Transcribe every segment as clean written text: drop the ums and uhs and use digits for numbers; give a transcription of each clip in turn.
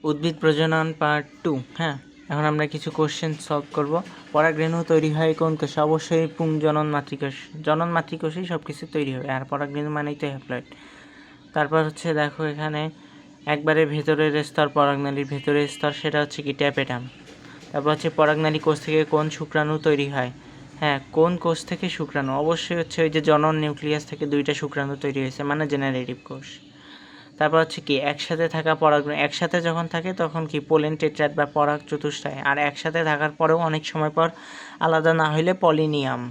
উদ্ভিদ প্রজনন পার্ট 2। হ্যাঁ, এখন আমরা কিছু কোশ্চেন সলভ করব। পরাগরেণু তৈরি হয় কোন কোষে? অবশ্যই পুংজনন মাতৃকোষ। জনন মাতৃকোষেই সব কিছু তৈরি হবে, আর পরাগরেণু মানেই তো হ্যাপ্লয়েড। তারপর হচ্ছে দেখো এখানে একবারে ভেতরের স্তর, পরাগনালীর ভেতরের স্তর, সেটা হচ্ছে কি ট্যাপেটাম। তারপর হচ্ছে পরাগনালী কোষ থেকে কোন শুক্রাণু তৈরি হয়? হ্যাঁ, কোন কোষ থেকে শুক্রাণু? অবশ্যই হচ্ছে ওই যে জনন নিউক্লিয়াস থেকে 2টা শুক্রাণু তৈরি হয়েছে, মানে জেনারেটিভ কোষ। তারপর হচ্ছে কি একসাথে থাকা পরাগরেণু, একসাথে যখন থাকে তখন কি পোলেন টেট্রাড বা পরাগ চতুষ্টয়, আর একসাথে থাকার পরেও অনেক সময় পর আলাদা না হইলে পলিনিয়াম।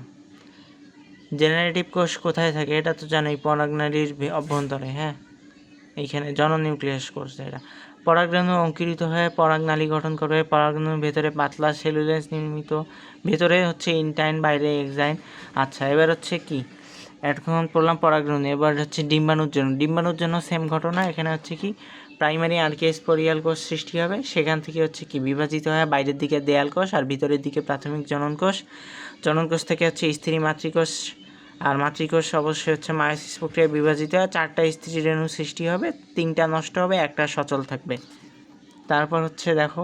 জেনারেটিভ কোষ কোথায় থাকে এটা তো জানোই, পরাগনালীর অভ্যন্তরে। হ্যাঁ, এইখানে জনন নিউক্লিয়াস কোষ এটা। পরাগরেণু অঙ্কুরিত হয়ে পরাগনালী গঠন করবে। পরাগরেণুর ভেতরে পাতলা সেলুলোজ নির্মিত, ভেতরে হচ্ছে ইনটাইন, বাইরে এক্সাইন। আচ্ছা, এবার হচ্ছে কি এখন পড়লাম পরাগরেণু, এবার হচ্ছে ডিম্বাণুর জন্য। ডিম্বাণুর জন্য সেম ঘটনা। এখানে হচ্ছে কি প্রাইমারি আর্কিওস্পোরিয়াল কোষ সৃষ্টি হবে, সেখান থেকে হচ্ছে কি বিভাজিত হয় বাইরের দিকে দেয়াল কোষ আর ভিতরের দিকে প্রাথমিক জনন কোষ। জনন কোষ থেকে হচ্ছে স্ত্রী মাতৃকোষ, আর মাতৃকোষ অবশ্যই হচ্ছে মায়োসিস প্রক্রিয়ায় বিভাজিত হয়। 4টা স্ত্রী রেণু সৃষ্টি হবে, 3টা নষ্ট হবে, একটা সচল থাকবে। তারপর হচ্ছে দেখো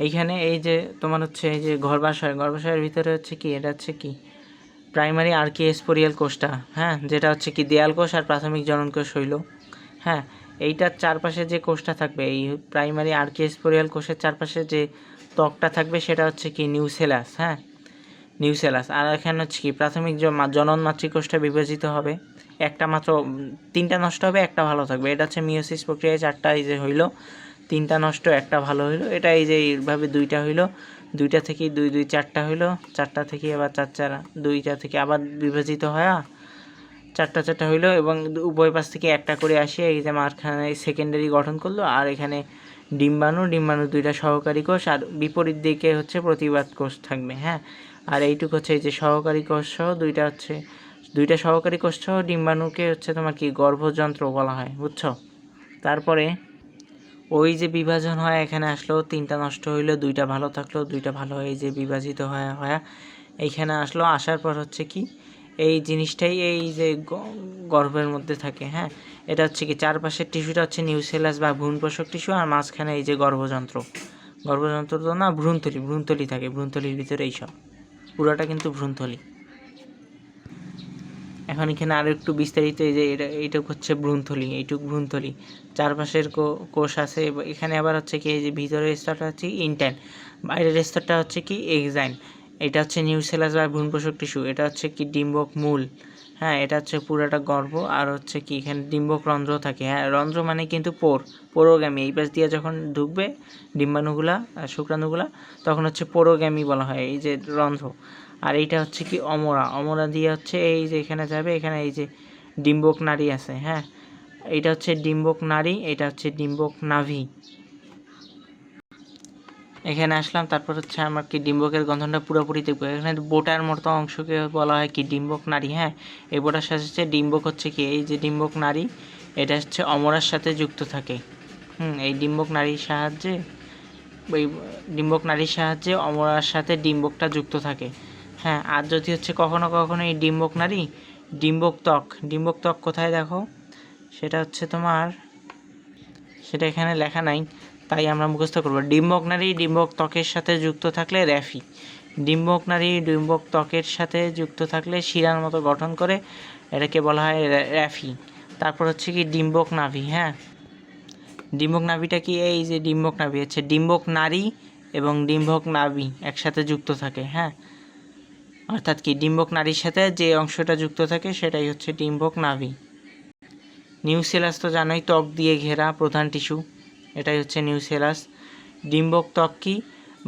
এইখানে এই যে তোমার হচ্ছে এই যে গর্ভাশয়, গর্ভাশয়ের ভিতরে হচ্ছে কি এটা হচ্ছে কি প্রাইমারি আর্কিওস্পোরিয়াল কোষটা। হ্যাঁ, যেটা হচ্ছে কি দেয়াল কোষ আর প্রাথমিক জনন কোষ হইল। হ্যাঁ, এইটার চারপাশে যে কোষটা থাকবে, এই প্রাইমারি আর্কিওস্পোরিয়াল কোষের চারপাশে যে ত্বকটা থাকবে সেটা হচ্ছে কি নিউসেলাস। হ্যাঁ, নিউসেলাস। আর এখানে হচ্ছে কি প্রাথমিক জনন মাতৃকোষটা বিভাজিত হবে, একটা মাত্র, 3টা নষ্ট হবে, একটা ভালো থাকবে। এটা হচ্ছে মিওসিস প্রক্রিয়ায় 4টা এই যে হইলো, 3টা নষ্ট, একটা ভালো হইলো। এটা এই যে এইভাবে 2টা হইলো, 2টা থেকে 2 2 4টা হইলো, 4টা থেকে আবার 4 4 2টা থেকে আবার বিভাজিত হয় 4টা 4টা হইলো, এবং উভয় পাশ থেকে একটা করে আসে এই যে মাঝখানে সেকেন্ডারি গঠন করলো। আর এখানে ডিম্বাণু 2টা সহকারী কোষ, আর বিপরীত দিকে হচ্ছে প্রতিবাদ কোষ থাকবে। হ্যাঁ, আর এইটুকু হচ্ছে এই যে সহকারী কোষ সহ 2টা সহকারী কোষ সহ ডিম্বাণুকে হচ্ছে তোমার কি গর্ভযন্ত্র বলা হয়, বুঝছো? তারপরে ওই যে বিভাজন হয় এখানে আসলো, 3টা নষ্ট হইলো, 2টা ভালো থাকলো, 2টা ভালো হয়ে যে বিভাজিত হয় এইখানে আসলো। আসার পর হচ্ছে কি এই জিনিসটাই এই যে গর্ভের মধ্যে থাকে। হ্যাঁ, এটা হচ্ছে কি চারপাশের টিস্যুটা হচ্ছে নিউসেলাস বা ভ্রূণপোষক টিস্যু, আর মাঝখানে এই যে গর্ভযন্ত্র তো না, ভ্রূণথলি থাকে, ভ্রূণথলির ভিতরে এইসব পুরোটা কিন্তু ভ্রূণথলি। এখন এখানে আরও একটু বিস্তারিত, এই যে এইটুক হচ্ছে ভ্রূণথলি, এইটুক ভ্রূণথলি, চারপাশের কোষ আছে। এখানে আবার হচ্ছে কি এই যে ভিতরের স্তরটা হচ্ছে ইন্টাইন, বাইরের স্তরটা হচ্ছে কি এক্সাইন। এটা হচ্ছে নিউসেলাস বা ভ্রূণপোষক টিস্যু, এটা হচ্ছে কি ডিম্বক মূল। হ্যাঁ, এটা হচ্ছে পুরোটা গর্ভ, আর হচ্ছে কি এখানে ডিম্বক রন্ধ্র থাকে। হ্যাঁ, রন্ধ্র মানে কিন্তু পোরোগ্যামি, এই পাশ দিয়ে যখন ঢুকবে ডিম্বাণুগুলা, শুক্রাণুগুলা, তখন হচ্ছে পোরোগ্যামি বলা হয় এই যে রন্ধ্র। আর এইটা হচ্ছে কি অমরা দিয়ে হচ্ছে এই যে এখানে যাবে, এখানে এই যে ডিম্বক নাড়ি আছে। হ্যাঁ, এইটা হচ্ছে ডিম্বক নাড়ি, এটা হচ্ছে ডিম্বক নাভি। এখানে আসলাম, তারপর হচ্ছে আমার কি ডিম্বকের গঠনটা পুরোপুরি দেখবো। এখানে বোটার মতো অংশকে বলা হয় কি ডিম্বক নাড়ি। হ্যাঁ, এই বোটার সাথে হচ্ছে ডিম্বক হচ্ছে কি এই যে ডিম্বক নাড়ি, এটা হচ্ছে অমরার সাথে যুক্ত থাকে। এই ডিম্বক নাড়ির সাহায্যে, ওই ডিম্বক নাড়ির সাহায্যে অমরার সাথে ডিম্বকটা যুক্ত থাকে। হ্যাঁ, আর যদি হচ্ছে কখনো কখনো এই ডিম্বক নাড়ি, ডিম্বক ত্বক কোথায় দেখো, সেটা হচ্ছে তোমার, সেটা এখানে লেখা নাই, তাই আমরা মুখস্থ করবো। ডিম্বক নাড়ি ডিম্বক ত্বকের সাথে যুক্ত থাকলে র্যাফি, ডিম্বক নাড়ি ডিম্বক ত্বকের সাথে যুক্ত থাকলে শিরার মতো গঠন করে, এটাকে বলা হয় র্যাফি। তারপর হচ্ছে কি ডিম্বক নাভি। হ্যাঁ, ডিম্বক নাভিটা কি এই যে ডিম্বক নাভি হচ্ছে ডিম্বক নাড়ি এবং ডিম্বক নাভি একসাথে যুক্ত থাকে। হ্যাঁ, অর্থাৎ কি ডিম্বক নাড়ির সাথে যে অংশটা যুক্ত থাকে সেটাই হচ্ছে ডিম্বক নাভি। নিউসেলাস তো জানোই, ত্বক দিয়ে ঘেরা প্রধান টিস্যু, এটাই হচ্ছে নিউসেলাস। ডিম্বক ত্বক কি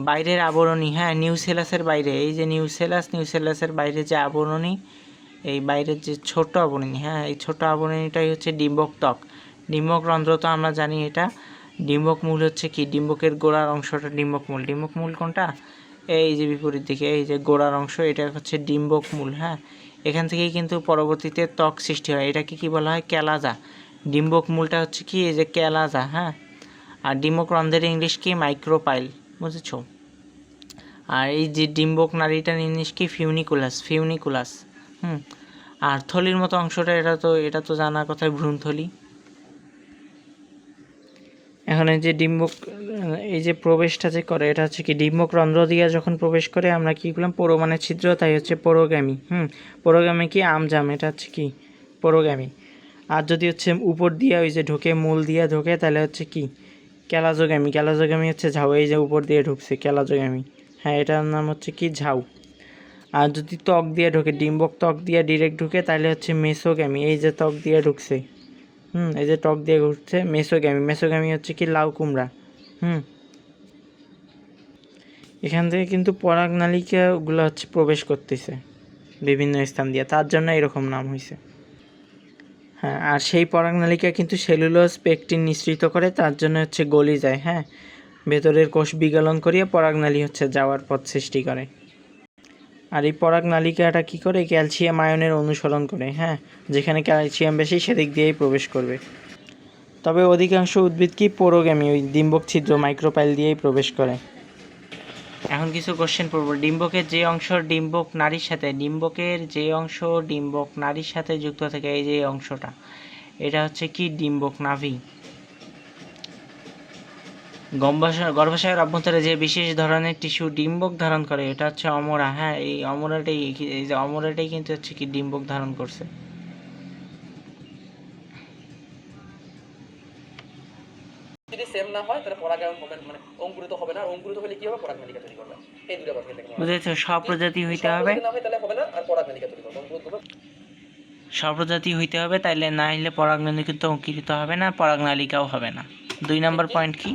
বাইরের আবরণী। হ্যাঁ, নিউসেলাসের বাইরে এই যে নিউসেলাসের বাইরে যে আবরণী, এই বাইরের যে ছোট আবরণী, হ্যাঁ, এই ছোট আবরণীটাই হচ্ছে ডিম্বক ত্বক। ডিম্বক রন্ধ্র তো আমরা জানি এটা। ডিম্বক মূল হচ্ছে কি ডিম্বকের গোড়ার অংশটা ডিম্বক মূল। ডিম্বক মূল কোনটা, এই যে বিপরীত দিকে এই যে গোড়ার অংশ, এটা হচ্ছে ডিম্বক মূল। হ্যাঁ, এখান থেকেই কিন্তু পরবর্তীতে ত্বক সৃষ্টি হয়, এটাকে কি বলা হয়, ক্যালাজা। ডিম্বক মূলটা হচ্ছে কি এই যে ক্যালাজা। হ্যাঁ, আর ডিম্বক রন্ধ্রের ইংলিশ কি মাইক্রোপাইল, বুঝেছো? আর এই যে ডিম্বক নাড়িটার ইংলিশ কি ফিউনিকুলাস। আর থলির মতো অংশটা, এটা তো জানা কথায় ভ্রূণথলি। এখন এই যে ডিম্বক এই যে প্রবেশটা যে করে এটা হচ্ছে কি ডিম্বক রন্ধ্র দিয়ে যখন প্রবেশ করে আমরা কী করলাম পোরো মানে ছিদ্র, তাই হচ্ছে পোরোগামী। পোরোগামী কি আমজাম, এটা হচ্ছে কি পোরোগামী। আর যদি হচ্ছে উপর দিয়ে ওই যে ঢোকে মূল দিয়ে ঢোকে তাহলে হচ্ছে কি ক্যালাজোগামী। ক্যালাজোগামী হচ্ছে ঝাউ, এই যে উপর দিয়ে ঢুকছে ক্যালাজোগামী, হ্যাঁ এটার নাম হচ্ছে কি ঝাউ। আর যদি ত্বক দিয়ে ঢোকে, ডিম্বক ত্বক দিয়ে ডিরেক্ট ঢুকে তাহলে হচ্ছে মেসোগামী, এই যে ত্বক দিয়ে ঢুকছে, এই যে টক দিয়ে ঘুরছে মেসোগামী। মেসোগামী হচ্ছে কি লাউ কুমড়া। এখান থেকে কিন্তু পরাগনালিকাগুলো হচ্ছে প্রবেশ করতেছে বিভিন্ন স্থান দিয়ে, তার জন্য এরকম নাম হয়েছে। হ্যাঁ, আর সেই পরাগনালিকা কিন্তু সেলুলোজ পেকটিন নিঃসৃত করে, তার জন্য হচ্ছে গলি যায়। হ্যাঁ, ভেতরের কোষ বিগলন করিয়ে পরাগনালী হচ্ছে যাওয়ার পথ সৃষ্টি করে। আর এই পরাগনালিকাটা কী করে, ক্যালসিয়াম আয়নের অনুসরণ করে। হ্যাঁ, যেখানে ক্যালসিয়াম বেশি সেদিক দিয়েই প্রবেশ করবে। তবে অধিকাংশ উদ্ভিদ কি পোরোগামী, ওই ডিম্বক ছিদ্র মাইক্রোপাইল দিয়েই প্রবেশ করে। এখন কিছু কোশ্চেন পড়ব। ডিম্বকের যে অংশ ডিম্বক নারীর সাথে যুক্ত থাকে, এই যে অংশটা, এটা হচ্ছে কি ডিম্বক নাভি। গর্ভাশয়ের অভ্যন্তরে যে বিশেষ ধরনের টিস্যু ডিম্বক ধারণ করে এটা হচ্ছে অমরা। হ্যাঁ, এই অমরাটাই কিন্তু হচ্ছে কি ডিম্বক ধারণ করছে। যদি সেম না হয় তাহলে পরাগায়ন হবে, মানে অঙ্কুরিত হবে না। অঙ্কুরিত হলে কি হবে, পরাগনালিকা তৈরি করবে। এই দুটো কথা থেকে বুঝেছো, স্বপ্রজাতি হইতে হবে, না হয় তাহলে হবে না, আর পরাগনালিকা তৈরি করবে, অঙ্কুরিত হবে। স্বপ্রজাতি হইতে হবে, তাইলে না হলে পরাগনালী কিন্তু অঙ্কুরিত হবে না, পরাগনালিকাও হবে না। 2 নম্বর পয়েন্ট কি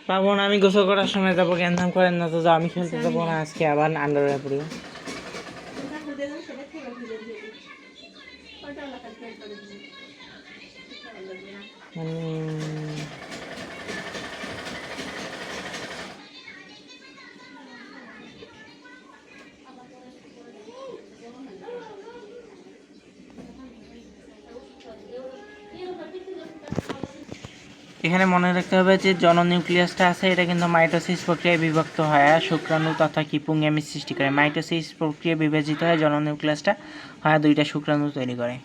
পাবো না, আমি গোসল করার সময় যাবো, জ্ঞান করেন না তো, আমি খেলতে যাবো না আজকে, আবার আন্ডারওয়্যার পরিব। এখানে মনে রাখতে হবে যে জননিউক্লিয়াসটা আছে, এটা কিন্তু মাইটোসিস প্রক্রিয়ায় বিভক্ত হয় আর শুক্রাণু তথা কি পুংগামী সৃষ্টি করে। মাইটোসিস প্রক্রিয়ায় বিভাজিত হয় জননিউক্লিয়াসটা, হয় 2টা শুক্রাণু তৈরি করে।